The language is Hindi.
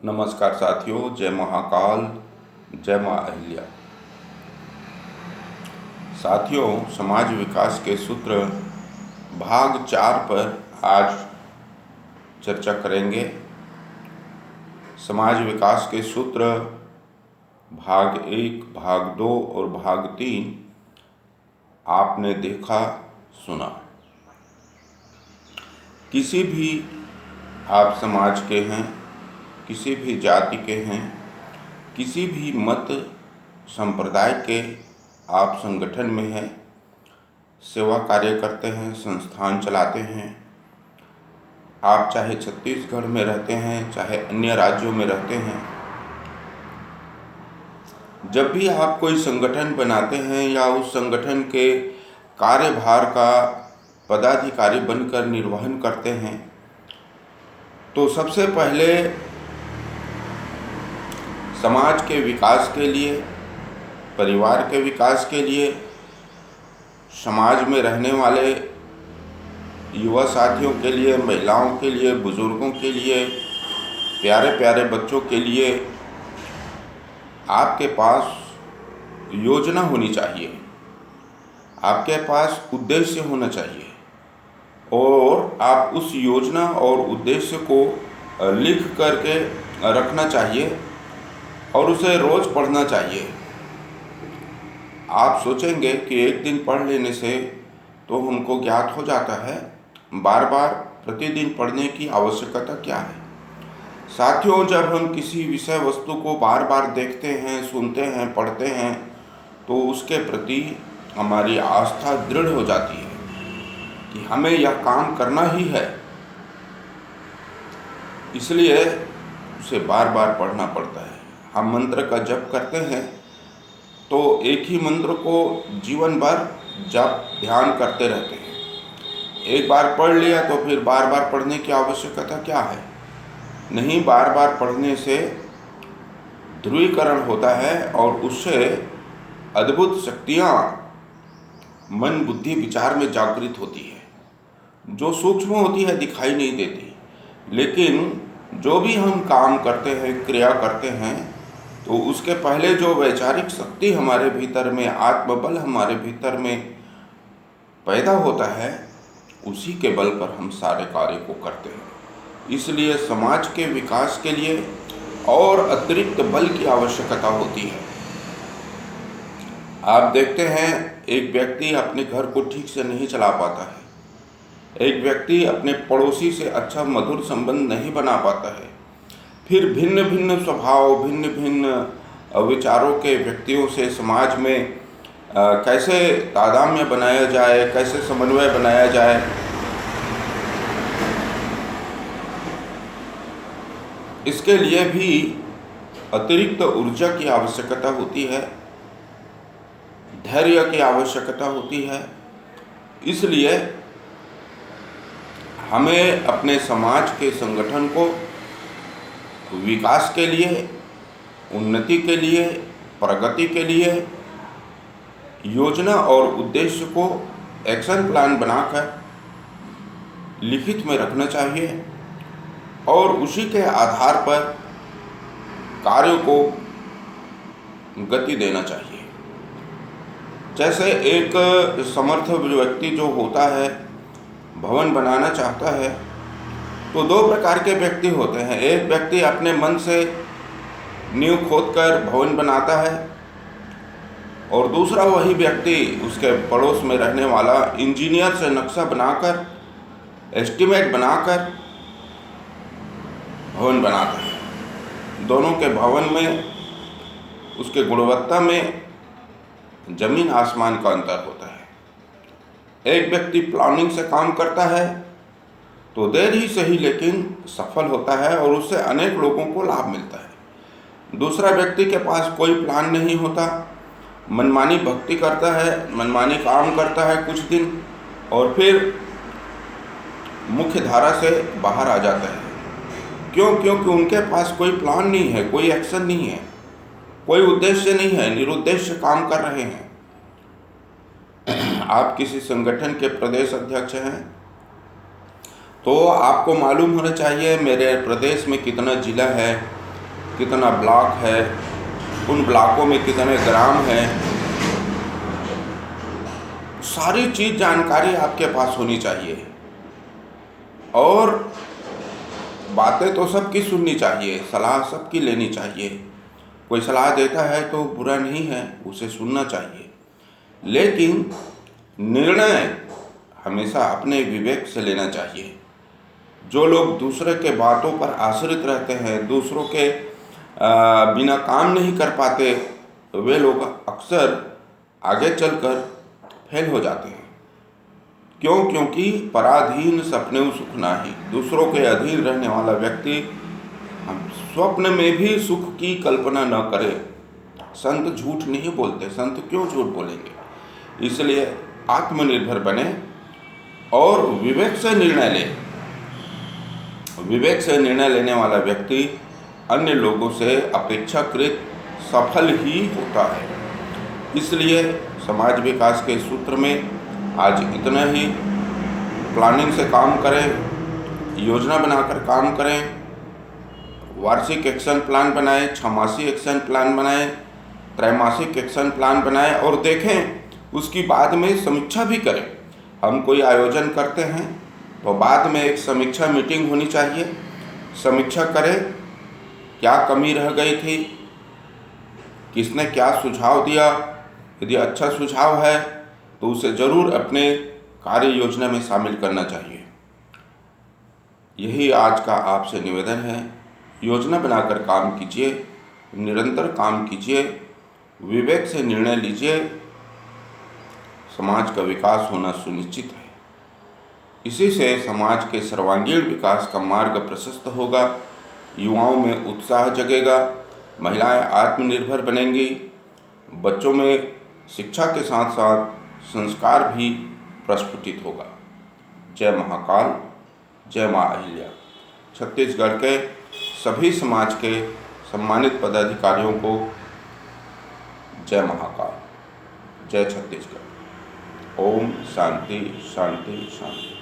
नमस्कार साथियों, जय महाकाल, जय माँ अहिल्या। साथियों, समाज विकास के सूत्र भाग 4 पर आज चर्चा करेंगे। समाज विकास के सूत्र भाग 1, भाग 2 और भाग 3 आपने देखा सुना। किसी भी आप समाज के हैं, किसी भी जाति के हैं, किसी भी मत संप्रदाय के आप संगठन में हैं, सेवा कार्य करते हैं, संस्थान चलाते हैं। आप चाहे छत्तीसगढ़ में रहते हैं, चाहे अन्य राज्यों में रहते हैं, जब भी आप कोई संगठन बनाते हैं या उस संगठन के कार्यभार का पदाधिकारी बनकर निर्वहन करते हैं, तो सबसे पहले समाज के विकास के लिए, परिवार के विकास के लिए, समाज में रहने वाले युवा साथियों के लिए, महिलाओं के लिए, बुजुर्गों के लिए, प्यारे प्यारे बच्चों के लिए आपके पास योजना होनी चाहिए, आपके पास उद्देश्य होना चाहिए और आप उस योजना और उद्देश्य को लिख करके रखना चाहिए और उसे रोज़ पढ़ना चाहिए। आप सोचेंगे कि एक दिन पढ़ लेने से तो हमको ज्ञात हो जाता है, बार बार प्रतिदिन पढ़ने की आवश्यकता क्या है। साथियों, जब हम किसी विषय वस्तु को बार बार देखते हैं, सुनते हैं, पढ़ते हैं, तो उसके प्रति हमारी आस्था दृढ़ हो जाती है कि हमें यह काम करना ही है। इसलिए उसे बार बार पढ़ना पड़ता है। हम मंत्र का जप करते हैं तो एक ही मंत्र को जीवन भर जप ध्यान करते रहते हैं। एक बार पढ़ लिया तो फिर बार बार पढ़ने की आवश्यकता क्या है? नहीं, बार बार पढ़ने से ध्रुवीकरण होता है और उससे अद्भुत शक्तियाँ मन, बुद्धि, विचार में जागृत होती है, जो सूक्ष्म होती है, दिखाई नहीं देती। लेकिन जो भी हम काम करते हैं, क्रिया करते हैं, तो उसके पहले जो वैचारिक शक्ति हमारे भीतर में, आत्मबल हमारे भीतर में पैदा होता है, उसी के बल पर हम सारे कार्य को करते हैं। इसलिए समाज के विकास के लिए और अतिरिक्त बल की आवश्यकता होती है। आप देखते हैं, एक व्यक्ति अपने घर को ठीक से नहीं चला पाता है, एक व्यक्ति अपने पड़ोसी से अच्छा मधुर संबंध नहीं बना पाता है, फिर भिन्न भिन्न स्वभाव, भिन्न भिन्न विचारों के व्यक्तियों से समाज में कैसे तादात्म्य बनाया जाए, कैसे समन्वय बनाया जाए, इसके लिए भी अतिरिक्त ऊर्जा की आवश्यकता होती है, धैर्य की आवश्यकता होती है। इसलिए हमें अपने समाज के संगठन को विकास के लिए, उन्नति के लिए, प्रगति के लिए योजना और उद्देश्य को एक्शन प्लान बनाकर लिखित में रखना चाहिए और उसी के आधार पर कार्यों को गति देना चाहिए। जैसे एक समर्थ व्यक्ति जो होता है, भवन बनाना चाहता है, तो दो प्रकार के व्यक्ति होते हैं। एक व्यक्ति अपने मन से नींव खोदकर भवन बनाता है और दूसरा वही व्यक्ति, उसके पड़ोस में रहने वाला, इंजीनियर से नक्शा बनाकर, एस्टीमेट बनाकर भवन बनाता है। दोनों के भवन में, उसके गुणवत्ता में जमीन आसमान का अंतर होता है। एक व्यक्ति प्लानिंग से काम करता है तो देर ही सही लेकिन सफल होता है और उससे अनेक लोगों को लाभ मिलता है। दूसरा व्यक्ति के पास कोई प्लान नहीं होता, मनमानी भक्ति करता है, मनमानी काम करता है कुछ दिन और फिर मुख्य धारा से बाहर आ जाता है। क्यों? क्योंकि उनके पास कोई प्लान नहीं है, कोई एक्शन नहीं है, कोई उद्देश्य नहीं है, निरुद्देश्य काम कर रहे हैं। आप किसी संगठन के प्रदेश अध्यक्ष हैं तो आपको मालूम होना चाहिए मेरे प्रदेश में कितना जिला है, कितना ब्लॉक है, उन ब्लॉकों में कितने ग्राम हैं, सारी चीज़ जानकारी आपके पास होनी चाहिए। और बातें तो सबकी सुननी चाहिए, सलाह सबकी लेनी चाहिए। कोई सलाह देता है तो बुरा नहीं है, उसे सुनना चाहिए, लेकिन निर्णय हमेशा अपने विवेक से लेना चाहिए। जो लोग दूसरे के बातों पर आश्रित रहते हैं, दूसरों के बिना काम नहीं कर पाते, वे लोग अक्सर आगे चलकर फेल हो जाते हैं। क्यों? क्योंकि पराधीन सपने सुख नाही। दूसरों के अधीन रहने वाला व्यक्ति हम स्वप्न में भी सुख की कल्पना न करे। संत झूठ नहीं बोलते, संत क्यों झूठ बोलेंगे? इसलिए आत्मनिर्भर बने और विवेक से निर्णय लें। विवेक से निर्णय लेने वाला व्यक्ति अन्य लोगों से अपेक्षाकृत सफल ही होता है। इसलिए समाज विकास के सूत्र में आज इतना ही। प्लानिंग से काम करें, योजना बनाकर काम करें, वार्षिक एक्शन प्लान बनाएं, छमासी एक्शन प्लान बनाएं, त्रैमासिक एक्शन प्लान बनाएं और देखें, उसकी बाद में समीक्षा भी करें। हम कोई आयोजन करते हैं तो बाद में एक समीक्षा मीटिंग होनी चाहिए। समीक्षा करें, क्या कमी रह गई थी, किसने क्या सुझाव दिया। यदि अच्छा सुझाव है तो उसे ज़रूर अपने कार्य योजना में शामिल करना चाहिए। यही आज का आपसे निवेदन है। योजना बनाकर काम कीजिए, निरंतर काम कीजिए, विवेक से निर्णय लीजिए। समाज का विकास होना सुनिश्चित है। इसी से समाज के सर्वांगीण विकास का मार्ग प्रशस्त होगा, युवाओं में उत्साह जगेगा, महिलाएं आत्मनिर्भर बनेंगी, बच्चों में शिक्षा के साथ साथ संस्कार भी प्रस्फुटित होगा। जय महाकाल, जय माँ अहिल्या। छत्तीसगढ़ के सभी समाज के सम्मानित पदाधिकारियों को जय महाकाल, जय छत्तीसगढ़। ओम शांति शांति शांति।